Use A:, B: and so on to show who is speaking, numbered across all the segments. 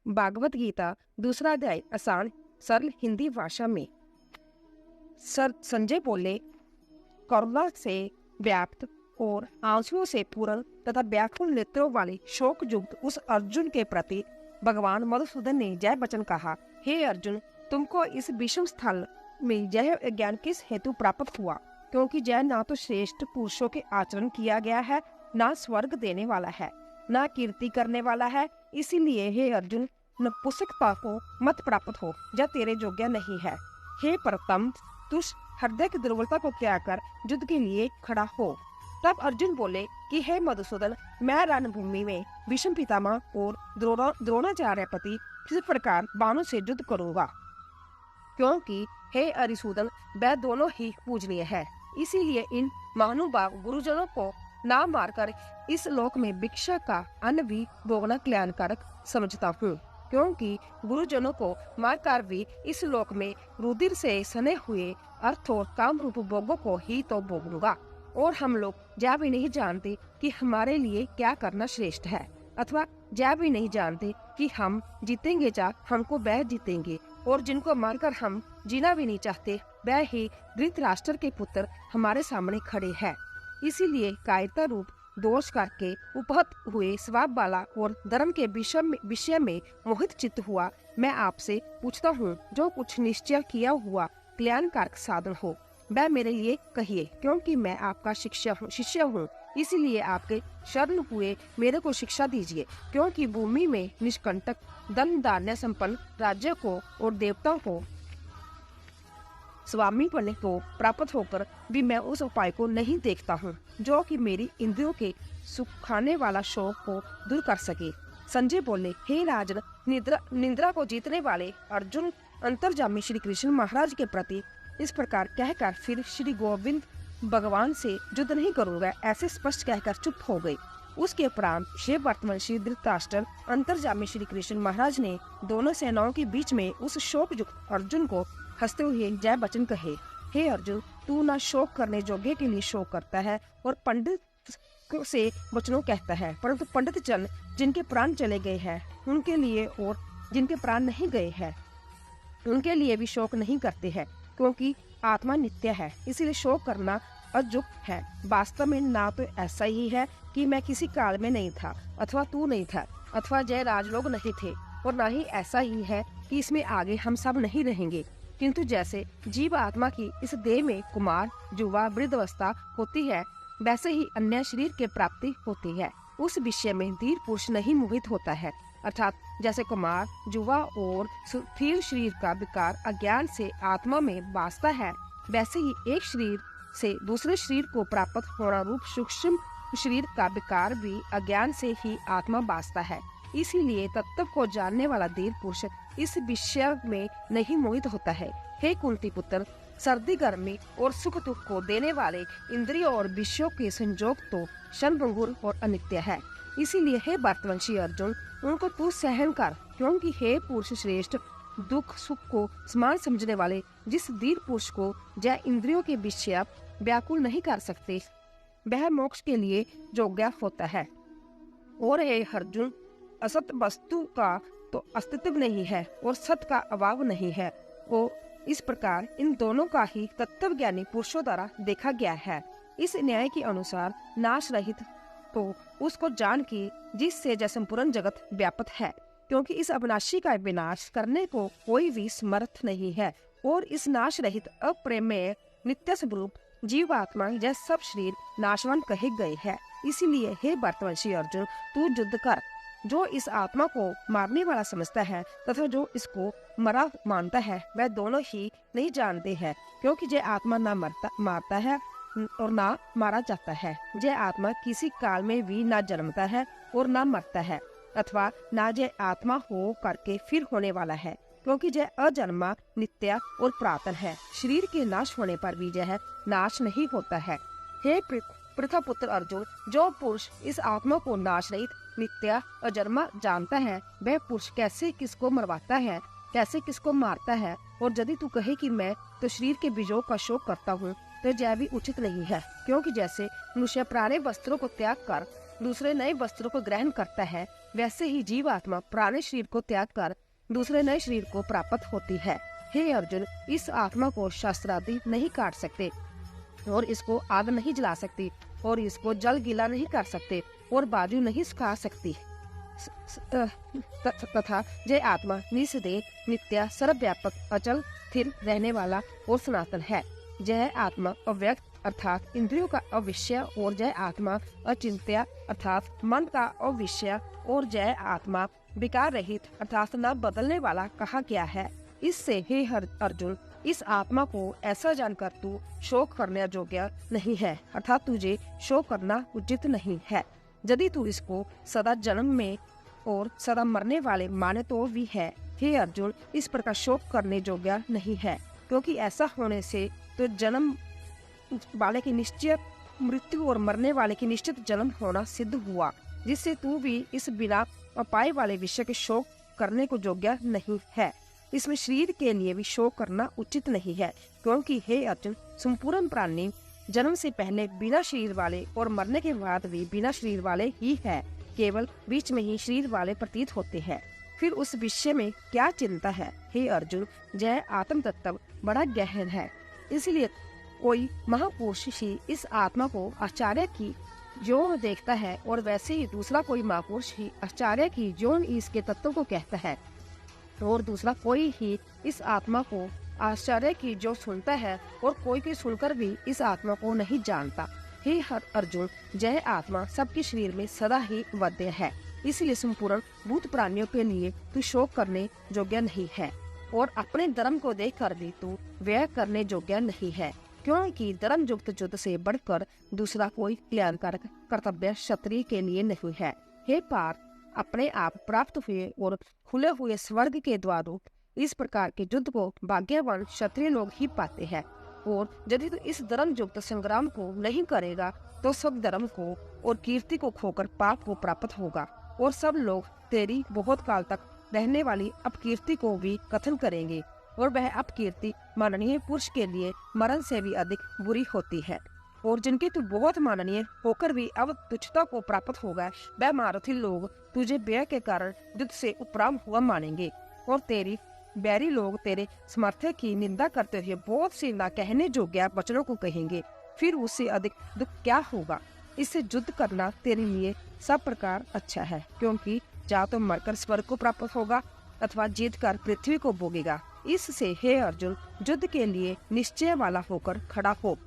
A: भागवत गीता दूसरा अध्याय आसान सरल हिंदी भाषा में। संजय बोले, करुणा से व्याप्त और आंसुओं से पूर्ण तथा व्याकुल नेत्रों वाले शोक युक्त उस अर्जुन के प्रति भगवान मधुसूदन ने जय वचन कहा। हे अर्जुन, तुमको इस विषम स्थल में यह ज्ञान किस हेतु प्राप्त हुआ? क्योंकि जय ना तो श्रेष्ठ पुरुषों के आचरण किया गया है, ना स्वर्ग देने वाला है, ना कीर्ति करने वाला है। इसीलिए हे अर्जुन, नपुंसकता को मत प्राप्त हो, जो तेरे योग्य नहीं है। हे परतम, तू हृदय की दुर्बलता को त्याग कर युद्ध के लिए खड़ा हो। तब अर्जुन बोले कि हे मधुसूदन, मैं रणभूमि में भीष्म पितामह और द्रोणाचार्य प्रति किस प्रकार बाणों से युद्ध करूंगा, क्योंकि हे अरिसूदन, वह दोनों ही पूजनीय है। इसीलिए इन महानुभाव गुरुजनों को ना मारकर इस लोक में भिक्षा का अन्न भी भोगना कल्याणकारक समझता हूँ, क्योंकि गुरुजनों को मारकर भी इस लोक में रुधिर से सने हुए अर्थ और काम रूप भोगों को ही तो भोगूंगा। और हम लोग यह भी नहीं जानते कि हमारे लिए क्या करना श्रेष्ठ है, अथवा यह भी नहीं जानते कि हम जीतेंगे या हमको वह जीतेंगे। और जिनको मारकर हम जीना भी नहीं चाहते, वह ही धृतराष्ट्र के पुत्र हमारे सामने खड़े हैं। इसीलिए कायरता रूप दोष करके उपहत हुए स्वभाव वाला और धर्म के विषय में मोहित चित्त हुआ मैं आपसे पूछता हूँ, जो कुछ निश्चय किया हुआ कल्याणकारक साधन हो वह मेरे लिए कहिए, क्योंकि मैं आपका शिष्य हूँ। इसीलिए आपके शरण हुए मेरे को शिक्षा दीजिए, क्योंकि भूमि में निष्कंटक धन धान्य संपन्न राज्य को और देवताओं को स्वामी पने को प्राप्त होकर भी मैं उस उपाय को नहीं देखता हूँ जो कि मेरी इंद्रियों के सुखाने वाला शोक को दूर कर सके। संजय बोले, हे राजन, निद्रा को जीतने वाले अर्जुन अंतर्जामी श्री कृष्ण महाराज के प्रति इस प्रकार कहकर फिर श्री गोविंद भगवान से युद्ध नहीं करूंगा ऐसे स्पष्ट कहकर चुप हो गए। उसके उपरांत श्री वर्तमान श्री धृतराष्ट्र अंतर्जामी श्री कृष्ण महाराज ने दोनों सेनाओं के बीच में उस शोक युक्त अर्जुन को हंसते हुए जय वचन कहे। हे अर्जुन, तू न शोक करने योग्य के लिए शोक करता है और पंडित से वचनों कहता है, परंतु पंडित जन जिनके प्राण चले गए हैं उनके लिए और जिनके प्राण नहीं गए हैं उनके लिए भी शोक नहीं करते हैं, क्योंकि आत्मा नित्य है। इसलिए शोक करना अयुक्त है। वास्तव में ना तो ऐसा ही है कि मैं किसी काल में नहीं था, अथवा तू नहीं था, अथवा जय राजलोग नहीं थे, और ना ही ऐसा ही है कि इसमें आगे हम सब नहीं रहेंगे। किंतु जैसे जीव आत्मा की इस देह में कुमार, युवा, वृद्धावस्था होती है, वैसे ही अन्य शरीर के प्राप्ति होती है। उस विषय में धीर पुरुष नहीं मोहित होता है। अर्थात जैसे कुमार, युवा और स्थिर शरीर का विकार अज्ञान से आत्मा में बासता है, वैसे ही एक शरीर से दूसरे शरीर को प्राप्त होना रूप सूक्ष्म शरीर का विकार भी अज्ञान से ही आत्मा बासता है। इसीलिए तत्व को जानने वाला धीर पुरुष इस विषय में नहीं मोहित होता है। हे कुंती पुत्र, सर्दी गर्मी और सुख दुख को देने वाले इंद्रियों और विषयों के संजोग तो क्षणभंगुर और अनित्य है। इसीलिए हे भारतवंशी अर्जुन, उनको तू सहन कर, क्योंकि हे पुरुष श्रेष्ठ, दुख सुख को समान समझने वाले जिस धीर पुरुष को जय इंद्रियों के विषय व्याकुल नहीं कर सकते, वह मोक्ष के लिए योग्य होता है। और हे अर्जुन, असत वस्तु का तो अस्तित्व नहीं है और सत का अभाव नहीं है। वो इस प्रकार इन दोनों का ही तत्व ज्ञानी पुरुषों द्वारा देखा गया है। इस न्याय के अनुसार नाश रहित तो उसको जान की जिससे जैसंपूर्ण जगत व्यापक है, क्योंकि इस अविनाशी का विनाश करने को कोई भी समर्थ नहीं है। और इस नाश रहित अप्रेमेय नित्य स्वरूप जीव आत्मा यह सब शरीर नाशवान कहे गए हैं। इसीलिए हे भारतवंशी अर्जुन, तू युद्ध कर। जो इस आत्मा को मारने वाला समझता है तथा जो इसको मरा मानता है, वह दोनों ही नहीं जानते हैं, क्योंकि यह आत्मा ना मारता है और ना मारा जाता है। यह आत्मा किसी काल में भी ना जन्मता है और ना मरता है, अथवा ना यह आत्मा हो करके फिर होने वाला है, क्योंकि यह अजन्मा, नित्य और पुरातन है। शरीर के नाश होने पर भी यह नाश नहीं होता है। हे पृथा पुत्र अर्जुन, जो पुरुष इस आत्मा को नाश रहित, नित्य, अजन्मा जानता है, वह पुरुष कैसे किसको मरवाता है, कैसे किसको मारता है। और यदि तू कहे कि मैं तो शरीर के बीजों का शोक करता हूँ, तो यह भी उचित नहीं है, क्योंकि जैसे मनुष्य पुराने वस्त्रों को त्याग कर दूसरे नए वस्त्रों को ग्रहण करता है, वैसे ही जीव आत्मा पुराने शरीर को त्याग कर दूसरे नए शरीर को प्राप्त होती है। हे अर्जुन, इस आत्मा को शस्त्रादि नहीं काट सकते और इसको आग नहीं जला सकती और इसको जल गीला नहीं कर सकते और बाजू नहीं सुखा सकती तथा जय आत्मा निसदेह, नित्य, सर्वव्यापक, अचल, स्थिर रहने वाला और सनातन है। जय आत्मा अव्यक्त अर्थात इंद्रियों का अविषय और जय आत्मा अचिंत्य अर्थात मन का अविषय और जय आत्मा विकार रहित अर्थात न बदलने वाला कहा गया है। इससे हे अर्जुन, इस आत्मा को ऐसा जानकर तू शोक करने योग्य नहीं है अर्थात तुझे शोक करना उचित नहीं है। यदि तू इसको सदा जन्म में और सदा मरने वाले माने तो भी है, हे अर्जुन, इस प्रकार शोक करने योग्य नहीं है, क्योंकि ऐसा होने से तो जन्म वाले की निश्चित मृत्यु और मरने वाले की निश्चित जन्म होना सिद्ध हुआ, जिससे तू भी इस बिना उपाय वाले विषय के शोक करने को योग्य नहीं है। इसमें शरीर के लिए भी शोक करना उचित नहीं है, क्योंकि हे अर्जुन, संपूर्ण प्राणी जन्म से पहले बिना शरीर वाले और मरने के बाद भी बिना शरीर वाले ही है, केवल बीच में ही शरीर वाले प्रतीत होते हैं। फिर उस विषय में क्या चिंता है? हे अर्जुन, जय आत्म तत्व बड़ा गहन है, इसलिए कोई महापुरुष ही इस आत्मा को आचार्य की जो देखता है और वैसे ही दूसरा कोई महापुरुष ही आचार्य की जो इसके तत्व को कहता है और दूसरा कोई ही इस आत्मा को आचार्य की जो सुनता है और कोई सुनकर भी इस आत्मा को नहीं जानता। हे अर्जुन, जय आत्मा सबके शरीर में सदा ही विद्यमान है, इसलिए संपूर्ण भूत प्राणियों के लिए तू शोक करने योग्य नहीं है और अपने धर्म को देख कर भी तू व्यय करने योग्य नहीं है, क्योंकि धर्म युक्त युद्ध से बढ़कर दूसरा कोई कल्याणकारक कर्तव्य क्षत्रिय के लिए नहीं है। हे पार्थ, अपने आप प्राप्त हुए और खुले हुए स्वर्ग के द्वारों इस प्रकार के युद्ध को भाग्यवान क्षत्रिय लोग ही पाते हैं, और यदि तू इस धर्म युक्त संग्राम को नहीं करेगा तो सब धर्म को और कीर्ति को खोकर पाप को प्राप्त होगा और सब लोग तेरी बहुत काल तक रहने वाली अपकीर्ति को भी कथन करेंगे और वह अपकीर्ति माननीय पुरुष के लिए मरण से भी अधिक बुरी होती है। और जिनके तू बहुत माननीय होकर भी अब तुच्छता को प्राप्त होगा, वह मारुति लोग तुझे व्यय के कारण युद्ध से उपराम हुआ मानेंगे और तेरी बैरी लोग तेरे समर्थक की निंदा करते हुए बहुत सी ना कहने योग्य वचनों को कहेंगे। फिर उससे अधिक दुख क्या होगा? इससे युद्ध करना तेरे लिए सब प्रकार अच्छा है, क्योंकि या तो मरकर स्वर्ग को प्राप्त होगा अथवा जीत कर पृथ्वी को भोगेगा। इससे हे अर्जुन, युद्ध के लिए निश्चय वाला होकर खड़ा हो।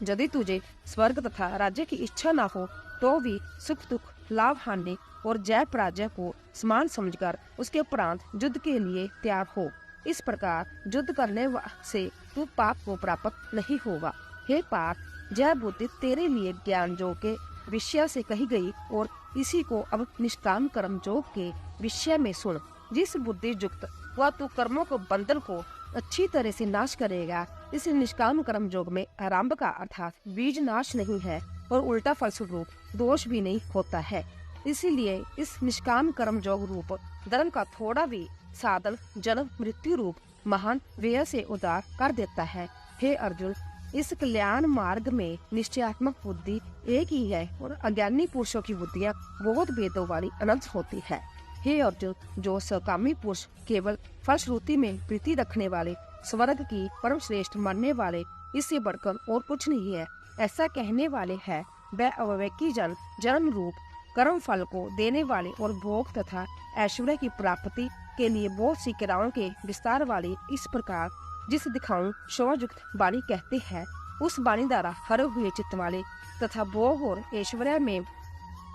A: यदि तुझे स्वर्ग तथा राज्य की इच्छा ना हो तो भी सुख दुख, लाभ हानि और जय पराजय को समान समझकर उसके उपरांत युद्ध के लिए तैयार हो। इस प्रकार युद्ध करने से तू पाप को प्राप्त नहीं होगा। हे पार्थ, जय बुद्धि तेरे लिए ज्ञान योग के विषय से कही गई और इसी को अब निष्काम कर्म योग के विषय में सुन। जिस बुद्धि युक्त वह तू कर्मों को बंधन को अच्छी तरह से नाश करेगा, इस निष्काम कर्म योग में आरंभ का अर्थात बीज नाश नहीं है और उल्टा फलस्वरूप दोष भी नहीं होता है। इसीलिए इस निष्काम कर्म योग रूप धर्म का थोड़ा भी साधन जन्म मृत्यु रूप महान व्यय से उदार कर देता है। हे अर्जुन, इस कल्याण मार्ग में निश्चयात्मक बुद्धि एक ही है और अज्ञानी पुरुषों की बुद्धियाँ बहुत भेदों वाली अनंत होती है। हे अर्जुन, जो सकामी पुरुष केवल फलश्रुति में प्रीति रखने वाले, स्वर्ग की परम श्रेष्ठ मानने वाले, इससे बढ़कर और कुछ नहीं है, ऐसा कहने वाले है, वह अविवेकी जन जन्म रूप कर्म फल को देने वाले और भोग तथा ऐश्वर्य की प्राप्ति के लिए बहुत सी क्रियाओं के विस्तार वाले इस प्रकार जिस दिखाऊं शोभायुक्त वाणी कहते हैं, उस वाणी द्वारा हरे हुए चित्त वाले तथा भोग और ऐश्वर्य में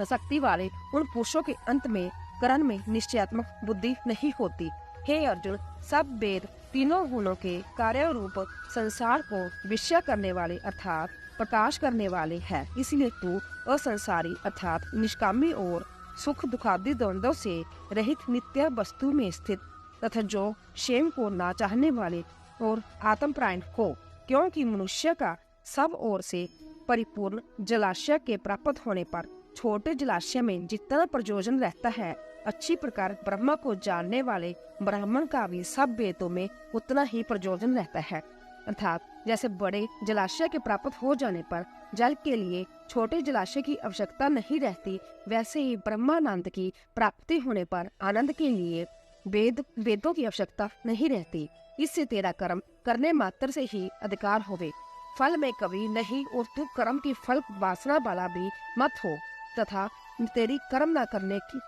A: आसक्ति वाले उन पुरुषों के अंत में करण में निश्चयात्मक बुद्धि नहीं होती। हे अर्जुन, सब वेद तीनों गुणों के कार्य रूप संसार को विषय करने वाले अर्थात प्रकाश करने वाले हैं। इसलिए तू असंसारी अर्थात निष्कामी और सुख दुखादि द्वंद्वों से रहित नित्य वस्तु में स्थित तथा जो क्षेम को ना चाहने वाले और आत्मप्रायण हो, क्योंकि मनुष्य का सब ओर से परिपूर्ण जलाशय के प्राप्त होने पर छोटे जलाशय में जितना प्रयोजन रहता है, अच्छी प्रकार ब्रह्म को जानने वाले ब्राह्मण का भी सब वेदों में उतना ही प्रयोजन रहता है। अर्थात जैसे बड़े जलाशय के प्राप्त हो जाने पर जल के लिए छोटे जलाशय की आवश्यकता नहीं रहती, वैसे ही ब्रह्मानंद की प्राप्ति होने पर आनंद के लिए वेदों की आवश्यकता नहीं रहती। इससे तेरा कर्म करने मात्र से ही अधिकार होवे, फल में कभी नहीं, और तू कर्म की फल वासना वाला भी मत हो, तथा तेरी कर्म न करने की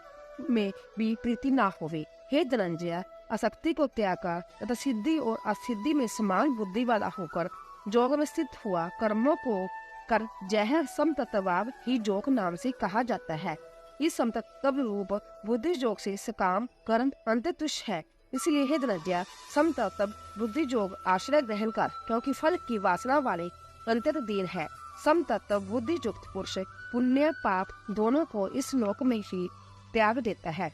A: में भी प्रीति ना होवे। हे धनंजय, आसक्ति को त्याग कर तथा सिद्धि और असिद्धि में समान बुद्धि वाला होकर योग में स्थित हुआ कर्मों को कर जह समतत्वभाव ही योग नाम से कहा जाता है। इस समतत्व रूप बुद्धि योग से सकाम कर्म अंत तुष्ट है। इसलिए हे धनंजय, समतत्व बुद्धि योग आश्रय ग्रहण कर, क्योंकि फल की वासना वाले अंत्यत दीन है। समतत्व बुद्धि युक्त पुरुष पुण्य पाप दोनों को इस लोक में ही त्याग देता है,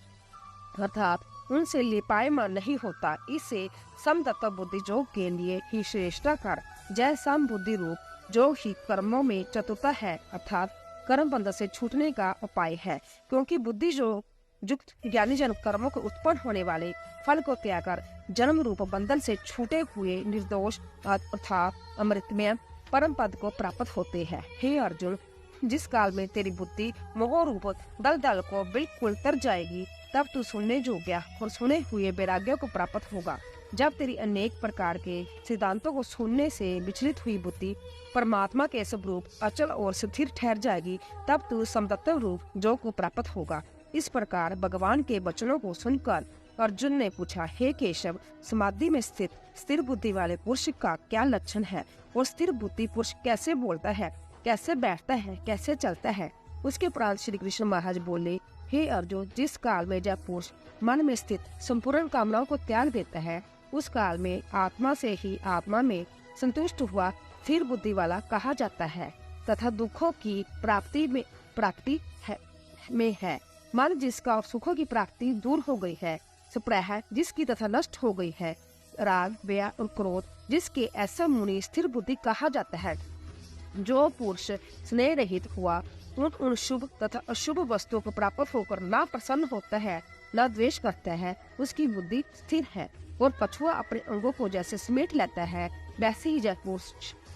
A: अर्थात उनसे लिपायमान नहीं होता। इससे समतत्व बुद्धि योग के लिए ही श्रेष्ठता कर जय सम बुद्धि रूप जो ही कर्मों में चतुरता है, अर्थात कर्म बंधन से छूटने का उपाय है। क्योंकि बुद्धि योग युक्त ज्ञानी जन कर्मों को उत्पन्न होने वाले फल को त्याग कर जन्म रूप बंधन से छूटे हुए निर्दोष अर्थात अमृतमय परम पद को प्राप्त होते हैं। हे अर्जुन, जिस काल में तेरी बुद्धि मोह रूप दलदल को बिल्कुल तर जाएगी, तब तू सुनने योग्य और सुने हुए वैराग्य को प्राप्त होगा। जब तेरी अनेक प्रकार के सिद्धांतों को सुनने से विचलित हुई बुद्धि परमात्मा के स्वरूप अचल और स्थिर ठहर जाएगी, तब तू समतत्व रूप योग को प्राप्त होगा। इस प्रकार भगवान के वचनों को सुनकर अर्जुन ने पूछा, हे केशव, समाधि में स्थित स्थिर बुद्धि वाले पुरुष का क्या लक्षण है, और स्थिर बुद्धि पुरुष कैसे बोलता है, कैसे बैठता है, कैसे चलता है? उसके उपरांत श्री कृष्ण महाराज बोले, हे अर्जुन, जिस काल में जब पुरुष मन में स्थित संपूर्ण कामनाओं को त्याग देता है, उस काल में आत्मा से ही आत्मा में संतुष्ट हुआ स्थिर बुद्धि वाला कहा जाता है, तथा दुखों की प्राप्ति में है। मन जिसका और सुखों की प्राप्ति दूर हो गई है, स्प्रह जिसकी तथा नष्ट हो गई है, राग व्या और क्रोध जिसके, ऐसा मुनि स्थिर बुद्धि कहा जाता है। जो पुरुष स्नेह रहित हुआ उन शुभ तथा अशुभ वस्तुओं को प्राप्त होकर ना प्रसन्न होता है, ना द्वेष करता है, उसकी बुद्धि स्थिर है। और कछुआ अपने अंगों को जैसे समेट लेता है, वैसे ही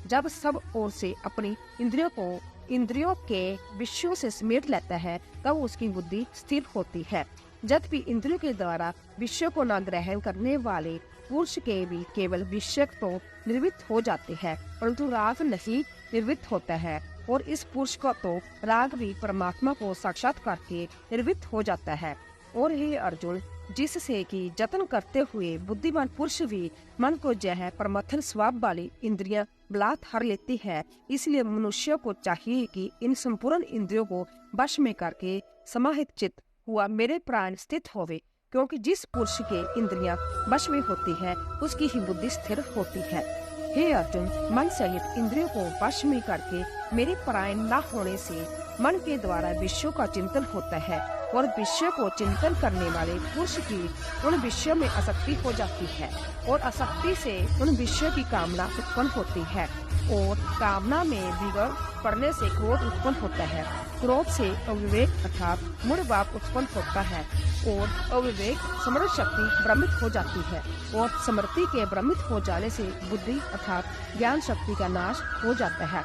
A: जब सब ओर से अपनी इंद्रियों के विषयों से समेट लेता है, तब उसकी बुद्धि स्थिर होती है। जब भी इंद्रियों के द्वारा विषयों को न ग्रहण करने वाले पुरुष के भी केवल विषय तो निर्वृत्त हो जाते हैं, परंतु राग नहीं निर्वृत्त होता है। और इस पुरुष का तो राग भी परमात्मा को साक्षात करके निर्वृत्त हो जाता है। और हे अर्जुन, जिससे कि जतन करते हुए बुद्धिमान पुरुष भी मन को जय परमथन स्वभाव वाली इंद्रियां बलात् हर लेती है। इसलिए मनुष्य को चाहिए कि इन संपूर्ण इंद्रियों को वश में करके समाहित चित्त हुआ मेरे प्राण स्थित होवे, क्योंकि जिस पुरुष के इंद्रियां वश में होती है, उसकी ही बुद्धि स्थिर होती है। हे अर्जुन, मन सहित इंद्रियों को वश में करके मेरे परायण न होने से मन के द्वारा विषयों का चिंतन होता है, और विषय को चिंतन करने वाले पुरुष की उन विषयों में आसक्ति हो जाती है, और आसक्ति से उन विषयों की कामना उत्पन्न होती है, और कामना में बिगड़ पड़ने से क्रोध उत्पन्न होता है। क्रोध से अविवेक अर्थात मूढ़ भाव उत्पन्न होता है, और अविवेक स्मरण शक्ति भ्रमित हो जाती है, और स्मृति के भ्रमित हो जाने से बुद्धि अर्थात ज्ञान शक्ति का नाश हो जाता है।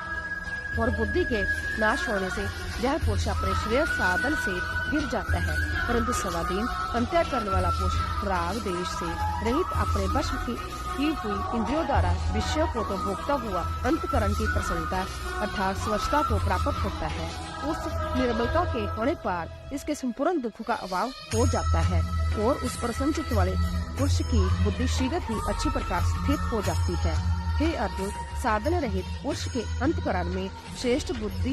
A: और बुद्धि के नाश होने से यह पुरुष अपने श्रेय साधन से गिर जाता है, परंतु स्वाधीन अंतःकरण वाला पुरुष राग देश से रहित अपने वश की हुई इंद्रियों द्वारा विषयों को तो भोगता हुआ अंतःकरण की प्रसन्नता अर्थात स्वच्छता को प्राप्त होता है। उस निर्मलता के होने पर इसके संपूर्ण दुख का अभाव हो जाता है, और उस प्रसन्न चित्त वाले पुरुष की बुद्धि शीघ्र ही अच्छी प्रकार स्थित हो जाती है। हे अर्जुन, साधन रहित पुरुष के अंतकरण में श्रेष्ठ बुद्धि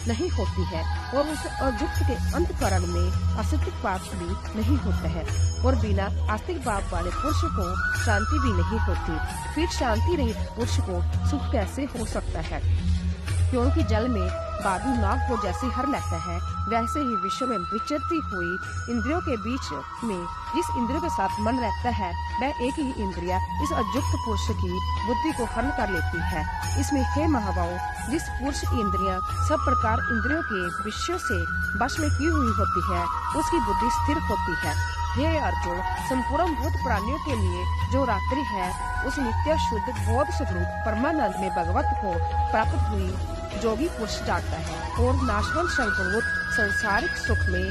A: नहीं होती है, और उस अयुक्त के अंतकरण में आस्तिक भाव भी नहीं होता है, और बिना आस्तिक भाव वाले पुरुष को शांति भी नहीं होती। फिर शांति रहित पुरुष को सुख कैसे हो सकता है? क्योंकि जल में बादू नाग को जैसे हर लेता है, वैसे ही विश्व में विचरती हुई इंद्रियों के बीच में जिस इंद्रियों के साथ मन रहता है, वह एक ही इंद्रिया इस अयुक्त पुरुष की बुद्धि को हरण कर लेती है। इसमें हे महाबाहो, जिस पुरुष की इंद्रियां सब प्रकार इंद्रियों के विषयों से वश में की हुई होती है, उसकी बुद्धि स्थिर होती है। हे अर्जुन, संपूर्ण भूत प्राणियों के लिए जो रात्रि है उस नित्य शुद्ध बोध स्वरूप परमानंद में भगवत को प्राप्त हुई जोगी पुरुष जागता है और नाशवंत सर्वभूत संसारिक सुख में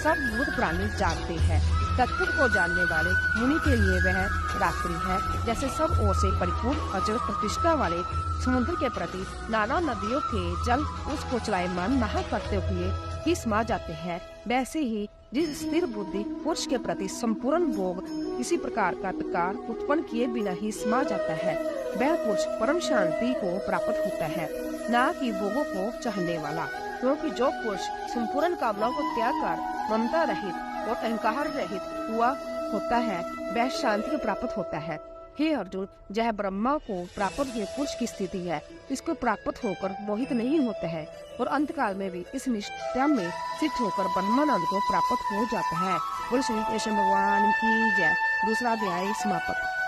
A: सब भूत प्राणी जागते हैं। तत्व को जानने वाले मुनि के लिए वह रात्रि है जैसे सब ओर से परिपूर्ण अजर प्रतिष्ठा वाले समुद्र के प्रति नाना नदियों के जल उसको चलायमान महा करते हुए ही समा जाते हैं, वैसे ही जिस स्थिर बुद्धि पुरुष के प्रति संपूर्ण भोग किसी प्रकार का विकार उत्पन्न किए बिना ही समा जाता है, वह पुरुष परम शांति को प्राप्त होता है, न कि भोगों को चाहने वाला। क्योंकि जो पुरुष संपूर्ण कामनाओं को त्याग कर ममता रहित और अहंकार रहित हुआ होता है वह शांति को प्राप्त होता है। हे अर्जुन, यह ब्रह्मा को प्राप्त हुए पुरुष की स्थिति है, इसको प्राप्त होकर मोहित नहीं होता है और अंतकाल में भी इस निष्ठा में सिद्ध होकर ब्रह्मानंद को प्राप्त हो जाता है। बोलो श्री कृष्ण भगवान की जय। दूसरा अध्याय समाप्त।